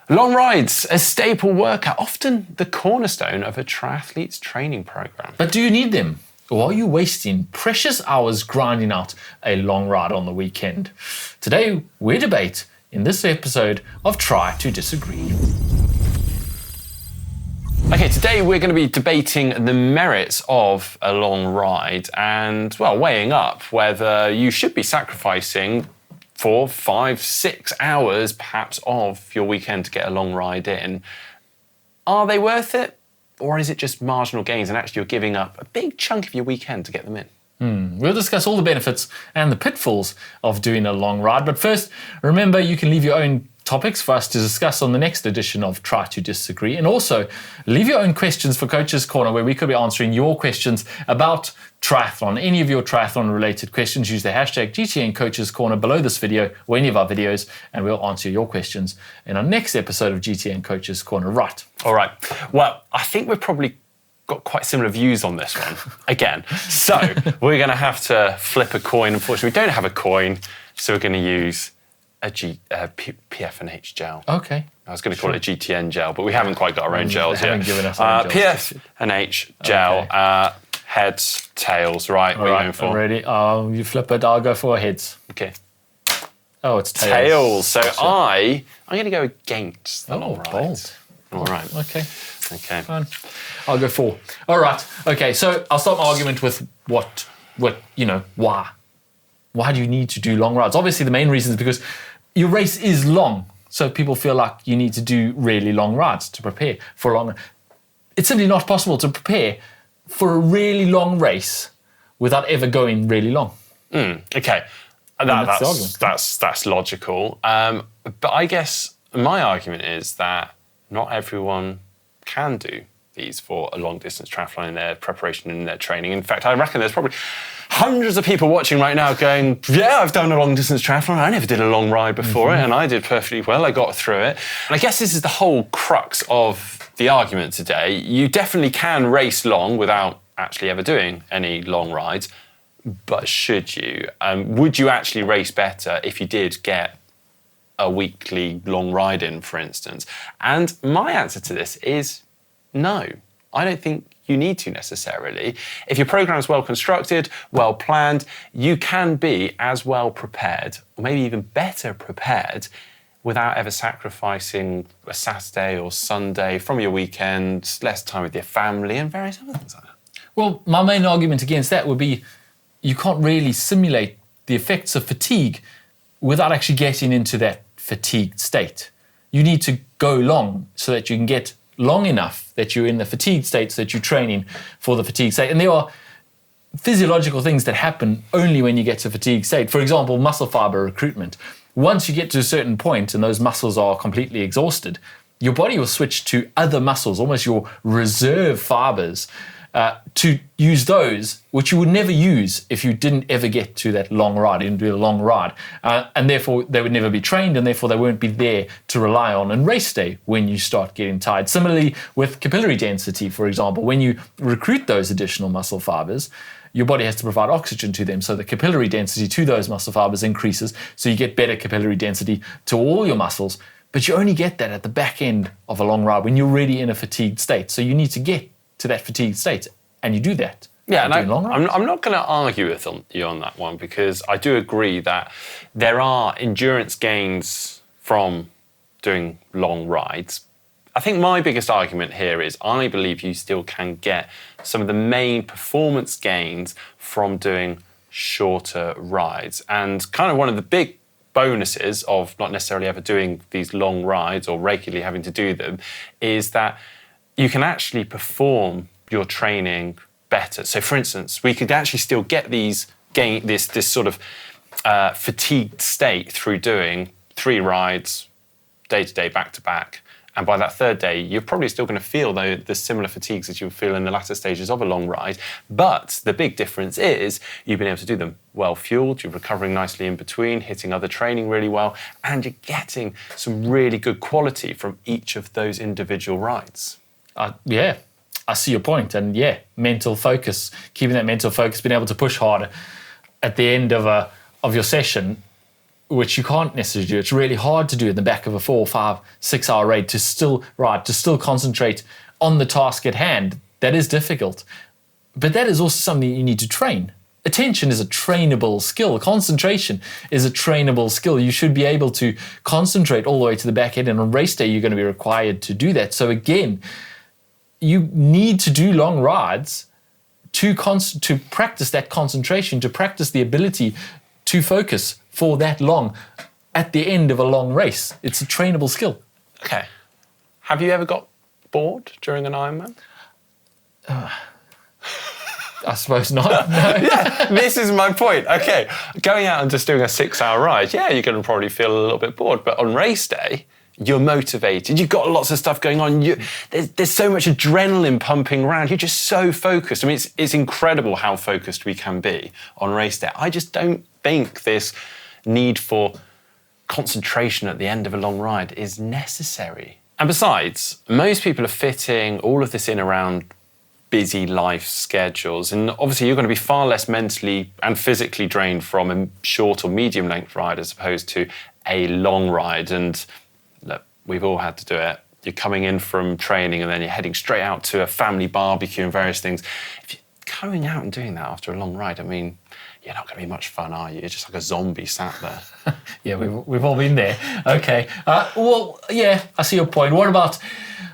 Long rides, a staple workout, often the cornerstone of a triathlete's training program. But do you need them? Or are you wasting precious hours grinding out a long ride on the weekend? Today, we debate in this episode of Try to Disagree. Okay, today we're going to be debating the merits of a long ride and, well, weighing up whether you should be sacrificing 4, 5, 6 hours perhaps of your weekend to get a long ride in. Are they worth it? Or is it just marginal gains and actually you're giving up a big chunk of your weekend to get them in? We'll discuss all the benefits and the pitfalls of doing a long ride. But first, remember you can leave your own topics for us to discuss on the next edition of Try to Disagree. And also, leave your own questions for Coach's Corner, where we could be answering your questions about triathlon. Any of your triathlon-related questions, use the hashtag GTN Coach's Corner below this video or any of our videos, and we'll answer your questions in our next episode of GTN Coach's Corner. Right. All right. Well, I think we've probably got quite similar views on this one again. So we're going to have to flip a coin. Unfortunately, we don't have a coin, so we're going to use a PF&H gel. Okay. I was going to call it a GTN gel, but we haven't quite got our own gels yet. Given us PF&H gel, Okay. heads, tails, right? What are you going for? I'm ready. You flip it, I'll go for heads. Okay. Oh, it's tails. Tails. So I'm going to go against the long ride. Bold. All right. Okay. Fine. I'll go 4. All right. Okay, so I'll start my argument with why? Why do you need to do long rides? Obviously, the main reason is because your race is long. So people feel like you need to do really long rides to prepare for a long. It's simply not possible to prepare for a really long race without ever going really long. Okay. That's logical. But I guess my argument is that not everyone can do these for a long distance triathlon in their preparation and their training. In fact, I reckon there's probably hundreds of people watching right now going, yeah, I've done a long distance triathlon. I never did a long ride before it, and I did perfectly well. I got through it. And I guess this is the whole crux of the argument today. You definitely can race long without actually ever doing any long rides, but should you? Would you actually race better if you did get a weekly long ride in, for instance? And my answer to this is no. I don't think you need to necessarily. If your program is well constructed, well planned, you can be as well prepared, or maybe even better prepared, without ever sacrificing a Saturday or Sunday from your weekend, less time with your family, and various other things like that. Well, my main argument against that would be you can't really simulate the effects of fatigue without actually getting into that fatigued state. You need to go long so that you can get long enough that you're in the fatigued state so that you're training for the fatigue state. And there are physiological things that happen only when you get to fatigue state. For example, muscle fiber recruitment. Once you get to a certain point and those muscles are completely exhausted, your body will switch to other muscles, almost your reserve fibers, to use those, which you would never use if you didn't ever get to that long ride, you didn't do a long ride. And therefore, they would never be trained, and therefore they won't be there to rely on on race day when you start getting tired. Similarly, with capillary density, for example, when you recruit those additional muscle fibers, your body has to provide oxygen to them, so the capillary density to those muscle fibers increases, so you get better capillary density to all your muscles, but you only get that at the back end of a long ride when you're already in a fatigued state. So you need to get to that fatigued state, and you do that. Yeah, and I'm not going to argue with you on that one, because I do agree that there are endurance gains from doing long rides. I think my biggest argument here is I believe you still can get some of the main performance gains from doing shorter rides. And kind of one of the big bonuses of not necessarily ever doing these long rides or regularly having to do them is that you can actually perform your training better. So, for instance, we could actually still get this sort of fatigued state through doing 3 rides, day to day, back to back. And by that third day, you're probably still going to feel the similar fatigues that you'll feel in the latter stages of a long ride. But the big difference is you've been able to do them well fueled, you're recovering nicely in between, hitting other training really well, and you're getting some really good quality from each of those individual rides. Yeah, I see your point. And yeah, mental focus, keeping that mental focus, being able to push harder at the end of your session which you can't necessarily do. It's really hard to do in the back of a 4, 5, 6 hour raid to still concentrate on the task at hand. That is difficult. But that is also something you need to train. Attention is a trainable skill. Concentration is a trainable skill. You should be able to concentrate all the way to the back end, and on race day, you're going to be required to do that. So again, you need to do long rides to practice that concentration, to practice the ability to focus for that long at the end of a long race. It's a trainable skill. Okay. Have you ever got bored during an Ironman? I suppose not. No. Yeah, this is my point. Okay, going out and just doing a 6 hour ride, yeah, you're going to probably feel a little bit bored. But on race day, you're motivated. You've got lots of stuff going on. There's so much adrenaline pumping around. You're just so focused. I mean, it's incredible how focused we can be on race day. I just don't think this need for concentration at the end of a long ride is necessary. And besides, most people are fitting all of this in around busy life schedules. And obviously you're going to be far less mentally and physically drained from a short or medium length ride as opposed to a long ride. And look, we've all had to do it. You're coming in from training and then you're heading straight out to a family barbecue and various things. If you're coming out and doing that after a long ride, I mean, you're not going to be much fun, are you? You're just like a zombie sat there. Yeah, we've all been there. Okay. Well, yeah, I see your point. What about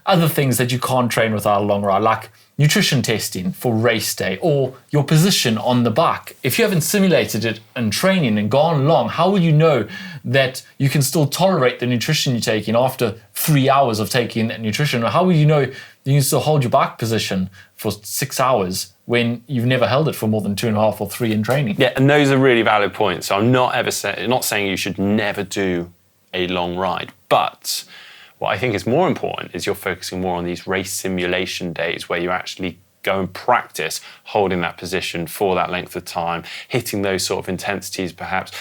other things that you can't train without a long ride, like nutrition testing for race day or your position on the bike? If you haven't simulated it in training and gone long, how will you know that you can still tolerate the nutrition you're taking after 3 hours of taking that nutrition? Or how will you know you can still hold your bike position for 6 hours when you've never held it for more than 2.5 or 3 in training? Yeah, and those are really valid points. So I'm not saying you should never do a long ride, but what I think is more important is you're focusing more on these race simulation days where you actually go and practice holding that position for that length of time, hitting those sort of intensities perhaps,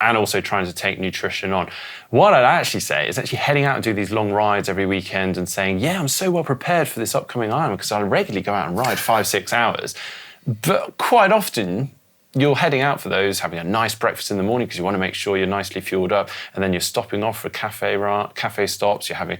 and also trying to take nutrition on. What I'd actually say is actually heading out and do these long rides every weekend and saying, yeah, I'm so well prepared for this upcoming Ironman because I regularly go out and ride 5-6 hours. But quite often, you're heading out for those, having a nice breakfast in the morning because you want to make sure you're nicely fueled up, and then you're stopping off for cafe stops, you're having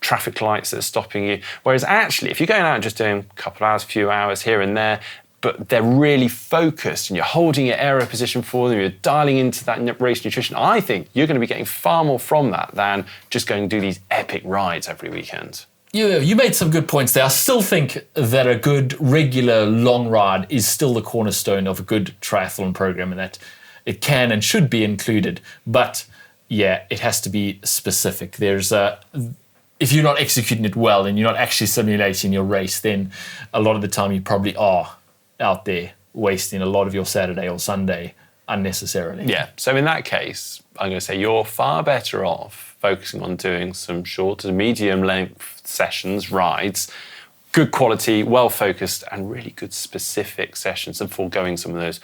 traffic lights that are stopping you. Whereas actually, if you're going out and just doing a couple hours, few hours here and there, but they're really focused and you're holding your aero position for them, you're dialing into that race nutrition, I think you're going to be getting far more from that than just going to do these epic rides every weekend. You made some good points there. I still think that a good regular long ride is still the cornerstone of a good triathlon program and that it can and should be included. But yeah, it has to be specific. If you're not executing it well and you're not actually simulating your race, then a lot of the time you probably are out there wasting a lot of your Saturday or Sunday unnecessarily. Yeah, so in that case, I'm going to say you're far better off focusing on doing some short to medium length sessions, rides, good quality, well focused, and really good specific sessions, and foregoing some of those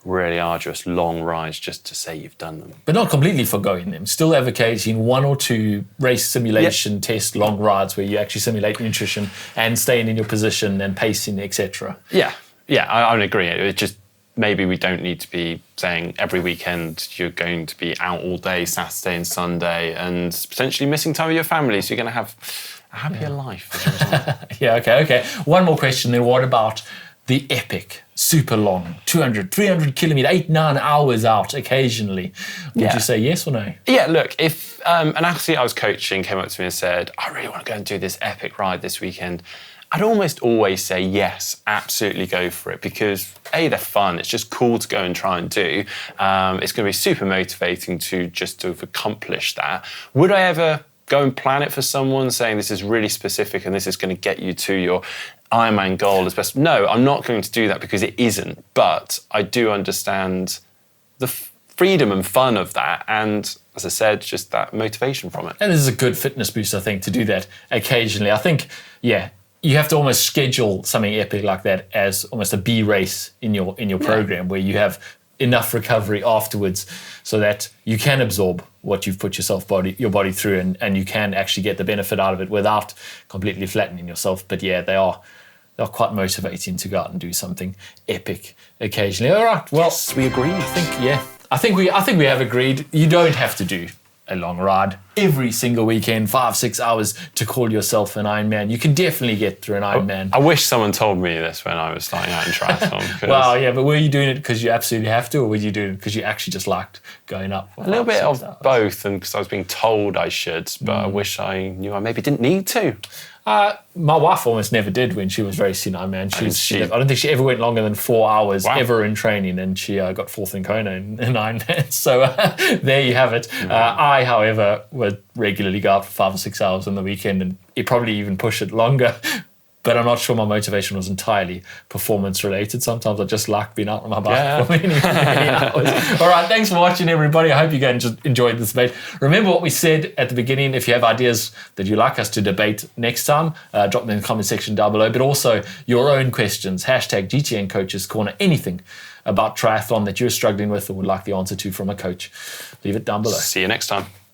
really arduous long rides just to say you've done them. But not completely foregoing them, still advocating 1 or 2 race simulation test long rides where you actually simulate nutrition and staying in your position and pacing, etc. Yeah, I would agree. It just, maybe we don't need to be saying every weekend you're going to be out all day, Saturday and Sunday, and potentially missing time with your family, so you're going to have a happier life as a result. Yeah, okay. One more question then. What about the epic, super long, 200, 300 kilometre, 8-9 hours out occasionally? Would you say yes or no? Yeah, look, if an athlete I was coaching came up to me and said, I really want to go and do this epic ride this weekend, I'd almost always say yes, absolutely go for it, because A, they're fun, it's just cool to go and try and do. It's going to be super motivating to accomplish that. Would I ever go and plan it for someone saying this is really specific and this is going to get you to your Ironman goal as best? No, I'm not going to do that because it isn't, but I do understand the freedom and fun of that, and as I said, just that motivation from it. And this is a good fitness boost, I think, to do that occasionally. I think, you have to almost schedule something epic like that as almost a B race in your program, where you have enough recovery afterwards so that you can absorb what you've put your body through, and you can actually get the benefit out of it without completely flattening yourself. But yeah, they're quite motivating to go out and do something epic occasionally. All right, well, yes, we agree. I I think we have agreed you don't have to do a long ride every single weekend, 5-6 hours to call yourself an Ironman. You can definitely get through an Ironman. I wish someone told me this when I was starting out in triathlon. Well, yeah, but were you doing it because you absolutely have to, or were you doing it because you actually just liked going up? A little bit of both, and because I was being told I should, but I wish I knew I maybe didn't need to. My wife almost never did when she was very senile, man. I don't think she ever went longer than 4 hours ever in training, and she got fourth in Kona in Ironman. So there you have it. I, however, would regularly go out for 5 or 6 hours on the weekend, and it probably even push it longer. But I'm not sure my motivation was entirely performance related. Sometimes I just like being out on my bike for many hours. All right, thanks for watching, everybody. I hope you enjoyed this debate. Remember what we said at the beginning. If you have ideas that you'd like us to debate next time, drop them in the comment section down below. But also your own questions, hashtag GTN Coaches Corner, anything about triathlon that you're struggling with or would like the answer to from a coach. Leave it down below. See you next time.